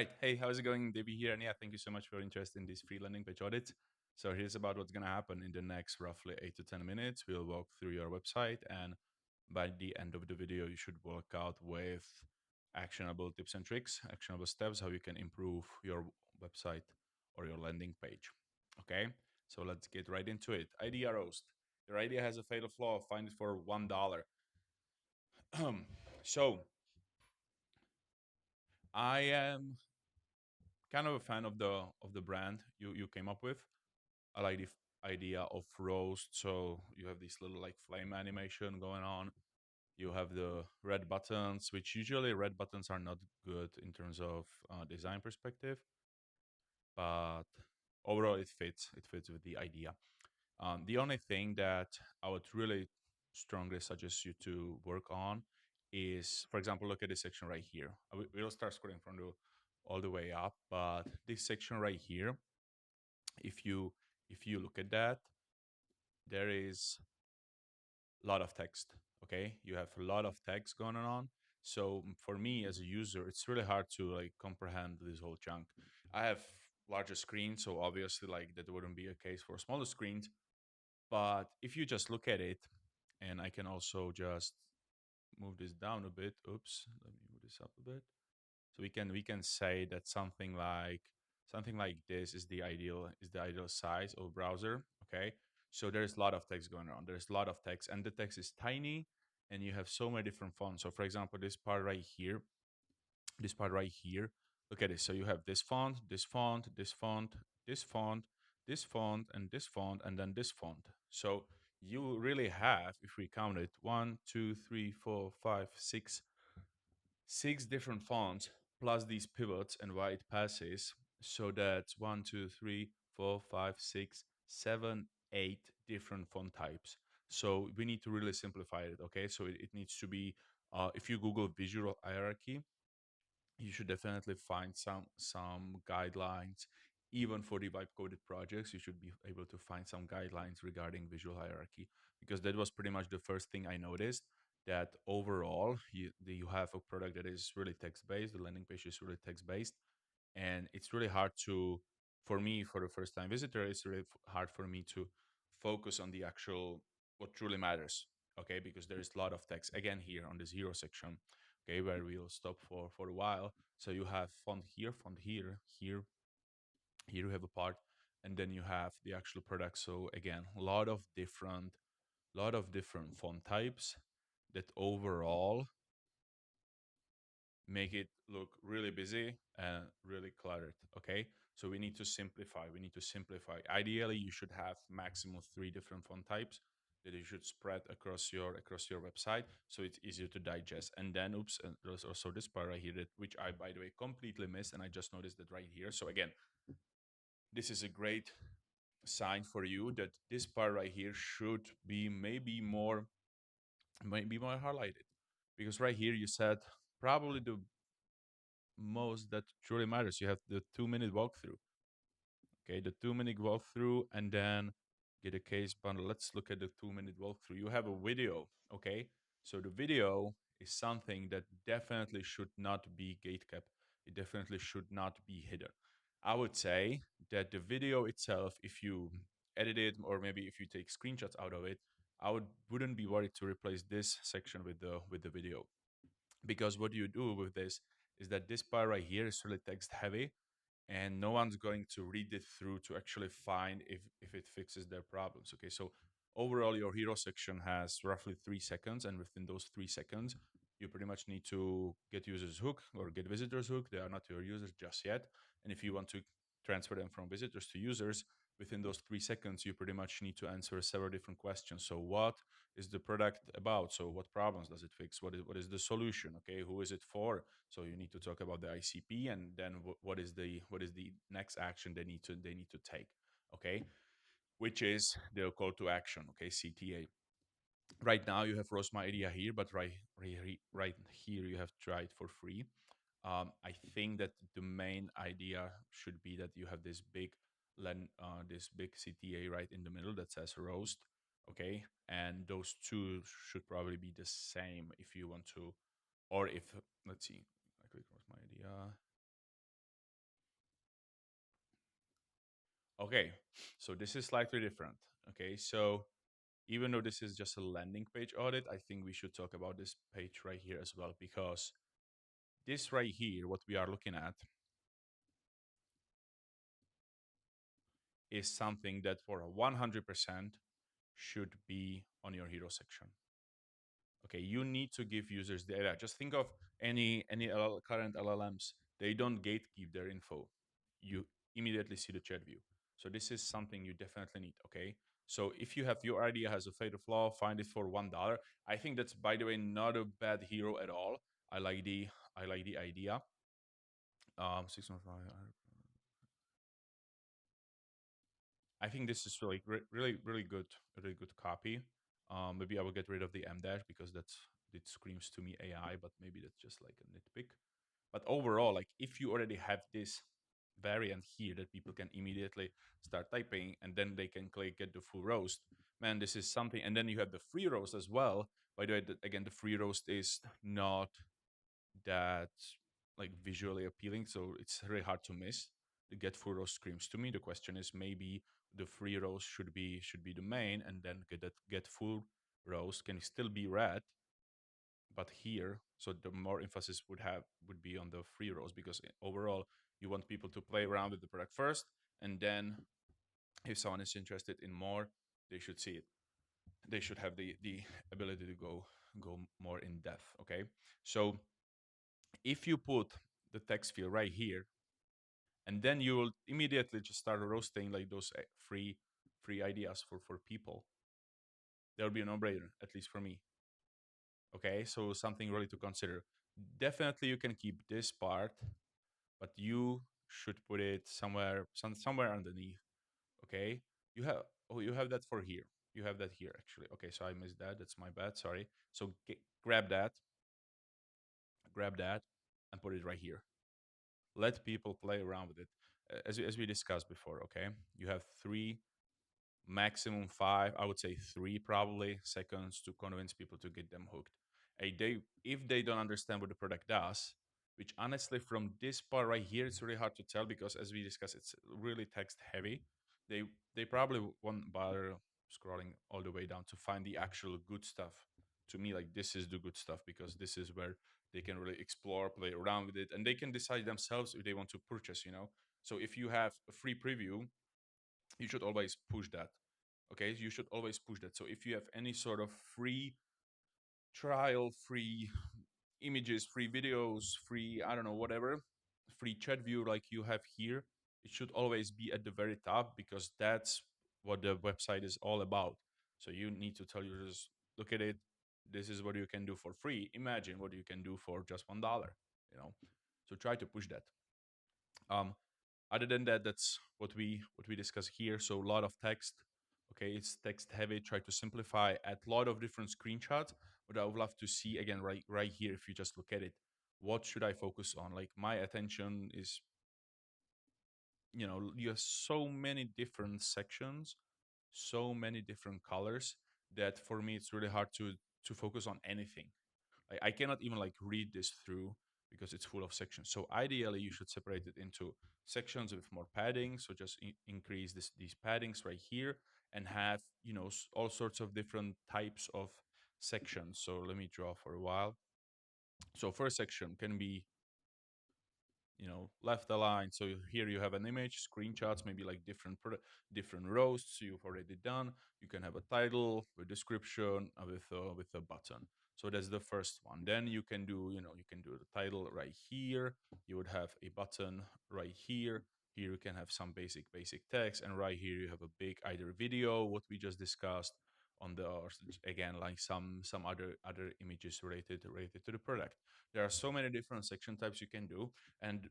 Right. Hey, how's it going? Debbie here. And yeah, thank you so much for your interest in this free landing page audit. So here's about what's going to happen in the next roughly 8 to 10 minutes. We'll walk through your website, and by the end of the video, you should walk out with actionable tips and tricks, actionable steps, how you can improve your website or your landing page. Okay, so let's get right into it. Idea roast. Your idea has a fatal flaw. Find it for $1. So I am kind of a fan of the brand you came up with. I like the idea of roast. So you have this little like flame animation going on. You have the red buttons, which usually red buttons are not good in terms of design perspective, but overall it fits. It fits with the idea. The only thing that I would really strongly suggest you to work on is, for example, look at this section right here. We'll start scrolling from the all the way up, but this section right here, if you look at that, there is a lot of text. Okay, you have a lot of text going on. So for me as a user, it's really hard to like comprehend this whole chunk. I have larger screens, so obviously like that wouldn't be a case for smaller screens. But if you just look at it, and I can also just move this down a bit. Oops, let me move this up a bit. So we can say that something like this is the ideal size of browser. Okay, so there's a lot of text going on. There's a lot of text, and the text is tiny, and you have so many different fonts. So for example, this part right here. Look at this. So you have this font, this font, this font, this font, this font, and this font, and then this font. So you really have, if we count it, one, two, three, four, five, six different fonts plus these pivots and why it passes. So that's one, two, three, four, five, six, seven, 8 different font types. So we need to really simplify it. Okay, so it needs to be. If you Google visual hierarchy, you should definitely find some guidelines. Even for the vibe coded projects, you should be able to find some guidelines regarding visual hierarchy, because that was pretty much the first thing I noticed, that overall you have a product that is really text based. The landing page is really text based, and it's really hard to, for me, for the first time visitor, it's really hard for me to focus on the actual what truly matters. Okay, because there is a lot of text again here on this hero section. Okay, where we'll stop for a while. So you have font here, here you have a part, and then you have the actual product. So again, a lot of different font types that overall make it look really busy and really cluttered. Okay, so we need to simplify. Ideally, you should have maximum 3 different font types that you should spread across your website, so it's easier to digest. And then oops, and there's also this part right here, that which I, by the way, completely missed, and I just noticed that right here. So again, this is a great sign for you that this part right here should be maybe more highlighted, because right here you said probably the most that truly matters. You have the 2 minute walkthrough. Okay, the 2 minute walkthrough, and then get a case bundle. Let's look at the 2 minute walkthrough. You have a video. Okay, so the video is something that definitely should not be gatekept. It definitely should not be hidden. I would say that the video itself, if you edit it or maybe if you take screenshots out of it, I wouldn't be worried to replace this section with the video, because what you do with this is that this part right here is really text heavy, and no one's going to read it through to actually find if it fixes their problems. Okay, so overall your hero section has roughly 3 seconds, and within those 3 seconds you pretty much need to get users hook or get visitors hook. They are not your users just yet, and if you want to transfer them from visitors to users, within those 3 seconds you pretty much need to answer several different questions. So what is the product about? So what problems does it fix? What is the solution? Okay, who is it for? So you need to talk about the ICP, and then what is the next action they need to take. Okay, which is the call to action. Okay, CTA. Right now you have roast my idea here, but right here you have try it for free. I think that the main idea should be that you have this big CTA right in the middle that says roast. Okay, and those two should probably be the same if you want to, or if let's see, I click roast my idea. Okay, so this is slightly different. Okay, so even though this is just a landing page audit, I think we should talk about this page right here as well, because this right here, what we are looking at, is something that for 100% should be on your hero section. Okay, you need to give users data. Just think of any current LLMs. They don't gatekeep their info. You immediately see the chat view. So this is something you definitely need. Okay. So if you have your idea has a fatal flaw, find it for $1. I think that's, by the way, not a bad hero at all. I like the idea. 615. I think this is really good, really good copy. Maybe I will get rid of the M dash because it screams to me AI, but maybe that's just like a nitpick. But overall, like if you already have this variant here that people can immediately start typing and then they can click get the full roast, man, this is something. And then you have the free roast as well. By the way, again, the free roast is not that like visually appealing, so it's really hard to miss. The get full roast screams to me. The question is maybe the free roast should be the main, and then get full roast can still be red, but here, so the more emphasis would be on the free roast, because overall you want people to play around with the product first, and then if someone is interested in more, they should see it. They should have the ability to go more in depth. Okay, so if you put the text field right here, and then you will immediately just start roasting like those free ideas for people, that will be a no-brainer, at least for me. Okay, so something really to consider. Definitely you can keep this part, but you should put it somewhere underneath. Okay, you have that for here. You have that here actually. Okay, so I missed that. That's my bad. Sorry. So grab that, and put it right here. Let people play around with it. As we discussed before. Okay, you have three, maximum five, I would say three probably seconds to convince people to get them hooked. If they don't understand what the product does, which honestly from this part right here, it's really hard to tell because as we discussed, it's really text heavy. They they probably won't bother scrolling all the way down to find the actual good stuff. To me, like this is the good stuff because this is where they can really explore, play around with it, and they can decide themselves if they want to purchase. So if you have a free preview, you should always push that. Okay, you should always push that. So if you have any sort of free trial, free images, free videos, free, I don't know, whatever, free chat view like you have here, it should always be at the very top because that's what the website is all about. So you need to tell users, look at it, this is what you can do for free, imagine what you can do for just $1, you know so try to push that. um Other than that, that's what we discuss here. So a lot of text. Okay, it's text heavy. Try to simplify. Add a lot of different screenshots. But I would love to see again right here. If you just look at it, what should I focus on? Like my attention is, you have so many different sections, so many different colors that for me it's really hard to focus on anything. I cannot even like read this through because it's full of sections. So ideally, you should separate it into sections with more padding. So just increase these paddings right here and have all sorts of different types of sections. So let me draw for a while. So first section can be left aligned. So here you have an image, screenshots, maybe like different rows you've already done. You can have a title, a description, with a button. So that's the first one. Then you can do the title right here. You would have a button right here. Here you can have some basic text, and right here you have a big either video, what we just discussed, on the or again like some other images related to the product. There are so many different section types you can do, and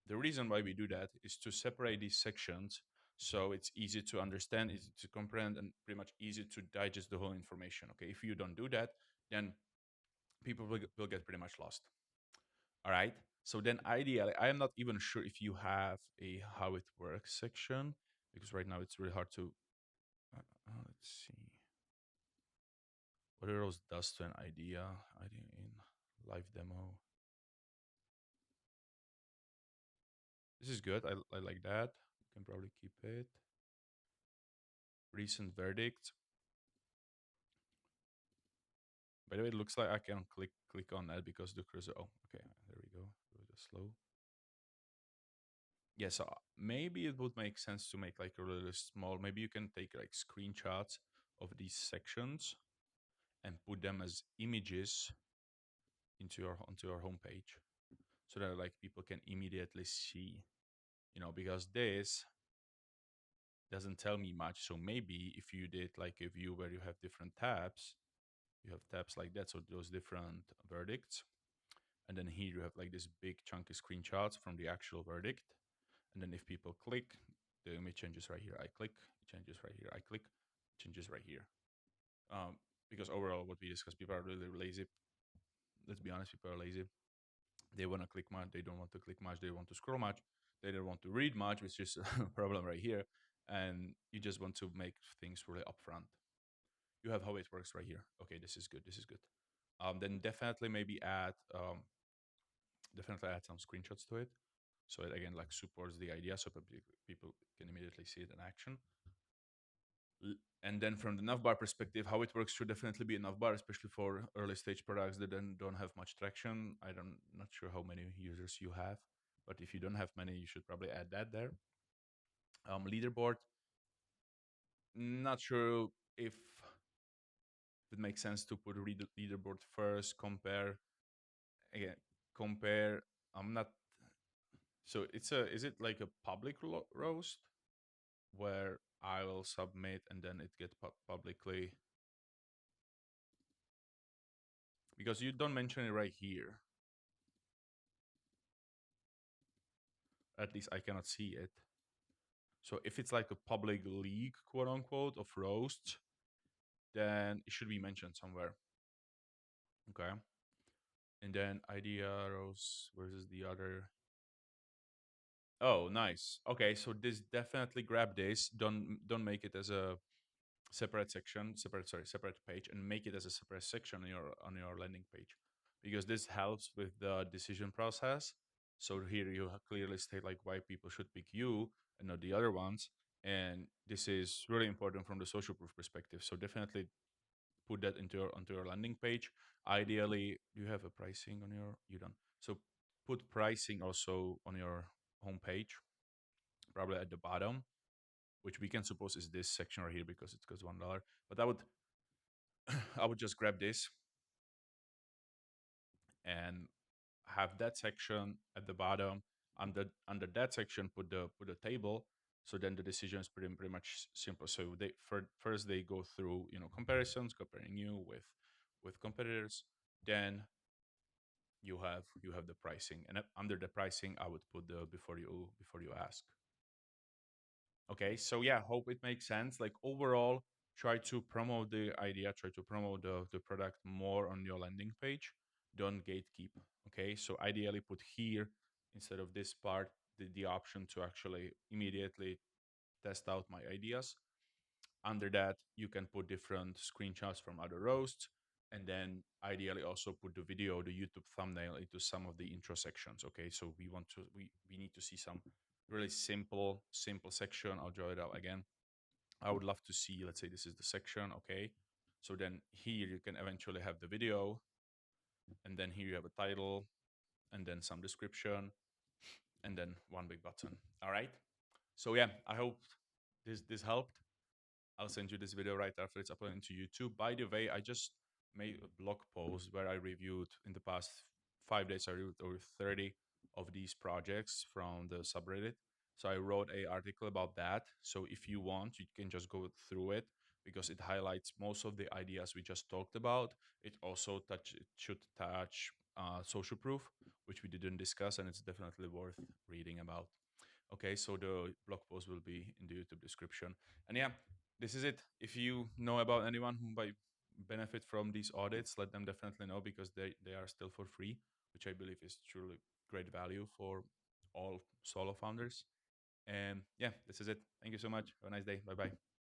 the reason why we do that is to separate these sections so it's easy to understand, easy to comprehend, and pretty much easy to digest the whole information. Okay, if you don't do that, then people will get pretty much lost. All right. So then ideally, I am not even sure if you have a how it works section, because right now it's really hard to, let's see, what else does to an idea in live demo. This is good. I like that. can probably keep it. Recent verdict. By the way, it looks like I can click on that because the cursor. Oh, okay, there we go. It was just slow. Yeah, so maybe it would make sense to make like a really small. Maybe you can take like screenshots of these sections and put them as images onto your homepage, so that like people can immediately see. Because this doesn't tell me much. So maybe if you did like a view where you have different tabs, you have tabs like that, so those different verdicts, and then here you have like this big chunky screenshots from the actual verdict, and then if people click, the image changes right here. I click, it changes right here. I click, it changes right here. Because overall, what we discussed, people are really lazy. Let's be honest, people are lazy. They want to click much, they don't want to click much, they want to scroll much, they don't want to read much, which is a problem right here. And you just want to make things really upfront. You have how it works right here. Okay, this is good. This is good. Then definitely add some screenshots to it, so it again like supports the idea, so people can immediately see it in action. And then from the navbar perspective, how it works should definitely be a navbar, especially for early stage products that then don't have much traction. Not sure how many users you have, but if you don't have many, you should probably add that there. Leaderboard, not sure if it makes sense to put leaderboard first. Again, compare. I'm not. So is it like a public roast where I will submit and then it gets publicly, because you don't mention it right here. At least I cannot see it. So if it's like a public league, quote unquote, of roasts, then it should be mentioned somewhere. Okay. And then idea roast versus the other. Oh, nice. Okay, so this definitely grab this. Don't make it as a separate page, and make it as a separate section on your landing page, because this helps with the decision process. So here you clearly state like why people should pick you and not the other ones, and this is really important from the social proof perspective. So definitely put that onto your landing page. Ideally, you have a pricing on your you don't. So put pricing also on your homepage, probably at the bottom, which we can suppose is this section right here because it costs $1. But I would just grab this and have that section at the bottom. Under that section, put a table. So then the decision is pretty much simple. So first they go through comparisons, comparing you with competitors. Then you have the pricing, and under the pricing, I would put the before you ask. Okay, so yeah, hope it makes sense. Like overall, try to promote the idea, try to promote the product more on your landing page. Don't gatekeep. Okay, so ideally put here instead of this part the option to actually immediately test out my ideas. Under that, you can put different screenshots from other roasts, and then ideally also put the video, the YouTube thumbnail into some of the intro sections. Okay, so we need to see some really simple section. I'll draw it out again. I would love to see, let's say this is the section. Okay, so then here you can eventually have the video, and then here you have a title, and then some description, and then one big button. All right. So yeah, I hope this helped. I'll send you this video right after it's uploaded into YouTube. By the way, I just made a blog post where I reviewed in the past 5 days. I reviewed over 30 of these projects from the subreddit. So I wrote a article about that. So if you want, you can just go through it because it highlights most of the ideas we just talked about. It should touch social proof, which we didn't discuss, and it's definitely worth reading about. Okay, so the blog post will be in the YouTube description. And yeah, this is it. If you know about anyone who might benefit from these audits, let them definitely know because they are still for free, which I believe is truly great value for all solo founders. And yeah, this is it. Thank you so much. Have a nice day. Bye bye.